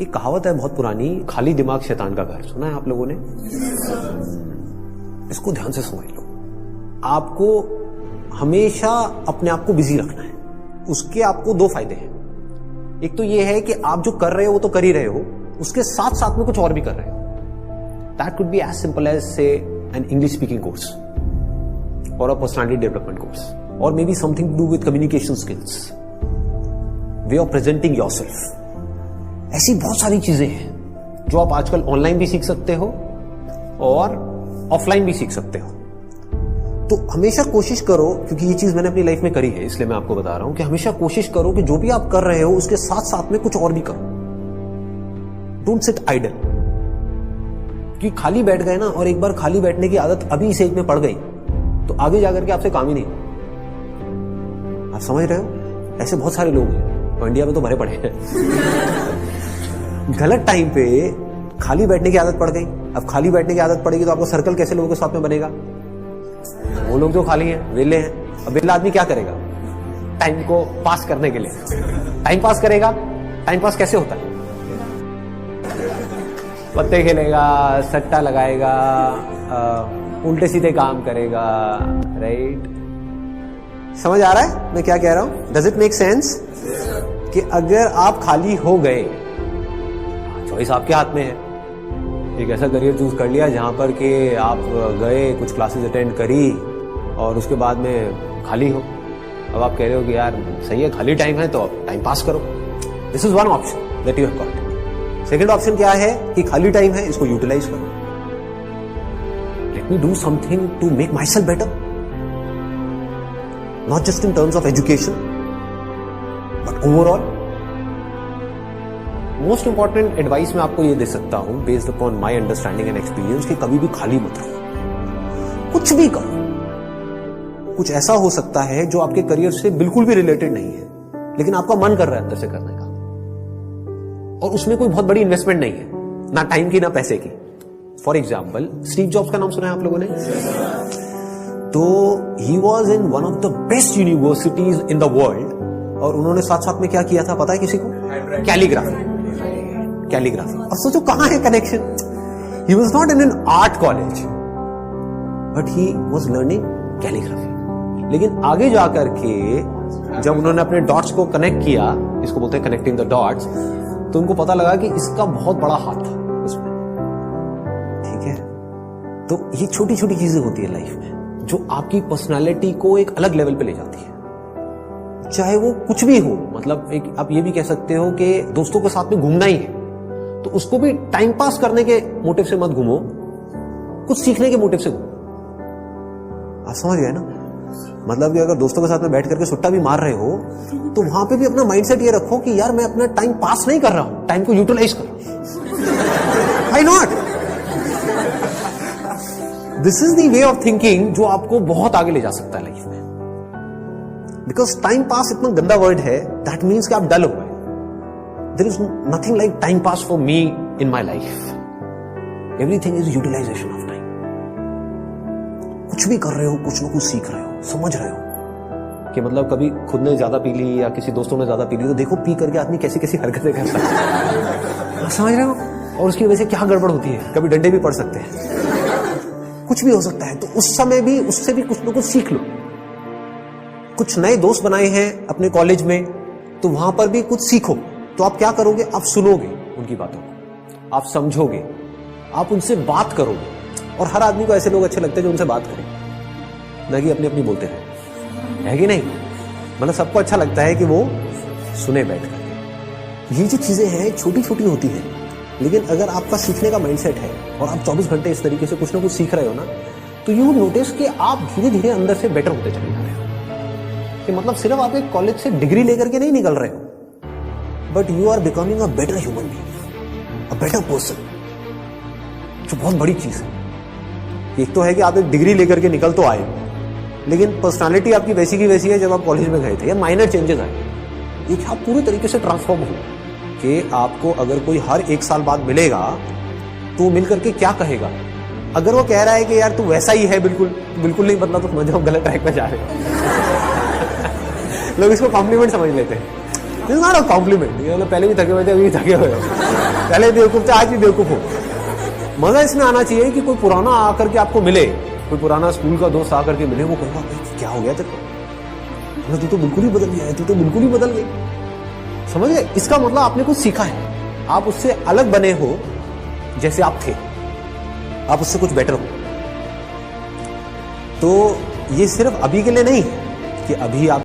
एक कहावत है बहुत पुरानी, खाली दिमाग शैतान का घर। सुना है आप लोगों ने? इसको ध्यान से समझ लो। आपको हमेशा अपने आप को बिजी रखना है। उसके आपको दो फायदे हैं। एक तो ये है कि आप जो कर रहे हो वो तो कर ही रहे हो, उसके साथ साथ में कुछ और भी कर रहे हो। That could be as simple as say an English speaking course और अ पर्सनालिटी डेवलपमेंट कोर्स, और maybe something to do with communication skills, way of presenting yourself. ऐसी बहुत सारी चीजें हैं जो आप आजकल ऑनलाइन भी सीख सकते हो और ऑफलाइन भी सीख सकते हो। तो हमेशा कोशिश करो, क्योंकि ये चीज मैंने अपनी लाइफ में करी है इसलिए मैं आपको बता रहा हूं कि हमेशा कोशिश करो कि जो भी आप कर रहे हो उसके साथ साथ में कुछ और भी करो। Don't sit idle. कि खाली बैठ गए ना, और एक बार खाली बैठने की आदत अभी इस एज में पड़ गई तो आगे जाकर के आपसे काम ही नहीं। आप समझ रहे हो? ऐसे बहुत सारे लोग हैं और इंडिया में तो भरे पड़े हैं। गलत टाइम पे खाली बैठने की आदत पड़ गई। अब खाली बैठने की आदत पड़ेगी तो आपको सर्कल कैसे लोगों के साथ में बनेगा? वो लोग जो खाली हैं, वेले हैं। अब वेला आदमी क्या करेगा टाइम को पास करने के लिए? टाइम पास करेगा। टाइम पास कैसे होता है? पत्ते खेलेगा, सट्टा लगाएगा, उल्टे सीधे काम करेगा। राइट? समझ आ रहा है मैं क्या कह रहा हूं? Does it make sense? कि अगर आप खाली हो गए, चॉइस आपके हाथ में है। एक ऐसा करियर चूज कर लिया जहां पर कि आप गए, कुछ क्लासेस अटेंड करी और उसके बाद में खाली हो। अब आप कह रहे हो कि यार सही है, खाली टाइम है तो आप टाइम पास करो। This is one option that you have got. Second option क्या है कि खाली टाइम है, इसको यूटिलाइज करो। Let me do something to make myself better, not just in terms of education but overall. Most important advice मैं आपको ये दे सकता हूं based upon my understanding and experience कि कभी भी खाली मत रहो, कुछ भी करो। कुछ ऐसा हो सकता है जो आपके करियर से बिल्कुल भी रिलेटेड नहीं है, लेकिन आपका मन कर रहा है अंदर से करने का, और उसमें कोई बहुत बड़ी इन्वेस्टमेंट नहीं है, ना टाइम की ना पैसे की। फॉर एग्जाम्पल, स्टीव जॉब्स का नाम सुना है आप लोगों ने? तो he was in one of the best universities in the world, और उन्होंने साथ साथ में क्या किया था पता है किसी को? कैलीग्राफी। कैलीग्राफी। और सोचो कहां है connection? He was not in an art college but he was learning calligraphy. लेकिन आगे जाकर के जब उन्होंने अपने डॉट्स को कनेक्ट किया, इसको बोलते हैं कनेक्टिंग द डॉट्स, तो उनको पता लगा कि इसका बहुत बड़ा हाथ था उसमें। ठीक है? तो ये छोटी छोटी चीजें होती है लाइफ में जो आपकी पर्सनालिटी को एक अलग लेवल पे ले जाती है। चाहे वो कुछ भी हो, मतलब एक आप ये भी कह सकते हो कि दोस्तों के साथ में घूमना ही है तो उसको भी टाइम पास करने के मोटिव से मत घूमो, कुछ सीखने के मोटिव से घूमो। आप समझ गए ना? मतलब कि अगर दोस्तों के साथ में बैठ करके सुट्टा भी मार रहे हो तो वहां पे भी अपना माइंडसेट ये रखो कि यार मैं अपना टाइम पास नहीं कर रहा हूं, टाइम को यूटिलाइज कर रहा हूं। Why not? This is the way of thinking जो आपको बहुत आगे ले जा सकता है लाइफ में। बिकॉज टाइम पास इतना गंदा वर्ड है, दैट मीन्स कि आप डल हो गए। There is nothing like time pass for me in my life. Everything is utilisation of time. कुछ भी कर रहे हो, कुछ ना कुछ सीख रहे हो, समझ रहे हो कि मतलब कभी खुद ने ज्यादा पी ली या किसी दोस्तों ने ज्यादा पी ली तो देखो पी करके आदमी कैसी कैसी हरकतें करता है। समझ रहे हो? और उसकी वजह से क्या गड़बड़ होती है, कभी डंडे भी पड़ सकते हैं, कुछ भी हो सकता है। तो उस समय भी उससे भी कुछ ना कुछ सीख लो। कुछ नए दोस्त बनाए हैं अपने कॉलेज में तो वहां पर भी कुछ सीखो। तो आप क्या करोगे? आप सुनोगे उनकी बातों को, आप समझोगे, आप उनसे बात करोगे। और हर आदमी को ऐसे लोग अच्छे लगते हैं जो उनसे बात करें, ना कि अपनी अपनी बोलते रहे, है कि नहीं? मतलब सबको अच्छा लगता है कि वो सुने बैठ करके। ये जो चीजें हैं छोटी छोटी होती हैं, लेकिन अगर आपका सीखने का माइंडसेट है और आप 24 घंटे इस तरीके से कुछ ना कुछ सीख रहे हो ना, तो यू नोटिस कि आप धीरे धीरे अंदर से बेटर होते चले जा रहे हो। कि मतलब सिर्फ आप एक कॉलेज से डिग्री लेकर के नहीं निकल रहे हो, but you are becoming a better human being, a better person, जो बहुत बड़ी चीज है। एक तो है कि आप एक डिग्री लेकर के निकल तो आए, लेकिन पर्सनालिटी आपकी वैसी की वैसी है जब आप कॉलेज में गए थे, या माइनर चेंजेस आए। एक आप पूरी तरीके से ट्रांसफॉर्म हो कि आपको अगर कोई हर 1 साल बाद मिलेगा तो मिल करके क्या कहेगा? अगर वो कह रहा है कि यार तू वैसा ही है बिल्कुल बिल्कुल नहीं बदला, तो समझ जाओ गलत ट्रैक पे जा रहे हो। लोग इसको कॉम्प्लीमेंट समझ लेते हैं। Is not a compliment. ये मतलब पहले भी थके हुए थे, अभी भी थके हुए हो, पहले बेवकूफ थे, आज भी बेवकूफ हो। मजा इसमें आना चाहिए कि कोई पुराना आकर के आपको मिले, कोई पुराना स्कूल का दोस्त आकर के मिले, वो कहेगा क्या हो गया तेरे को, तू तो बिल्कुल ही बदल गया है, तू तो बिल्कुल ही बदल गई। समझ गए? इसका मतलब आपने कुछ सीखा है, आप उससे अलग बने हो, जैसे आप थे, आप उससे कुछ बेटर हो। तो ये सिर्फ अभी के लिए नहीं है कि अभी आप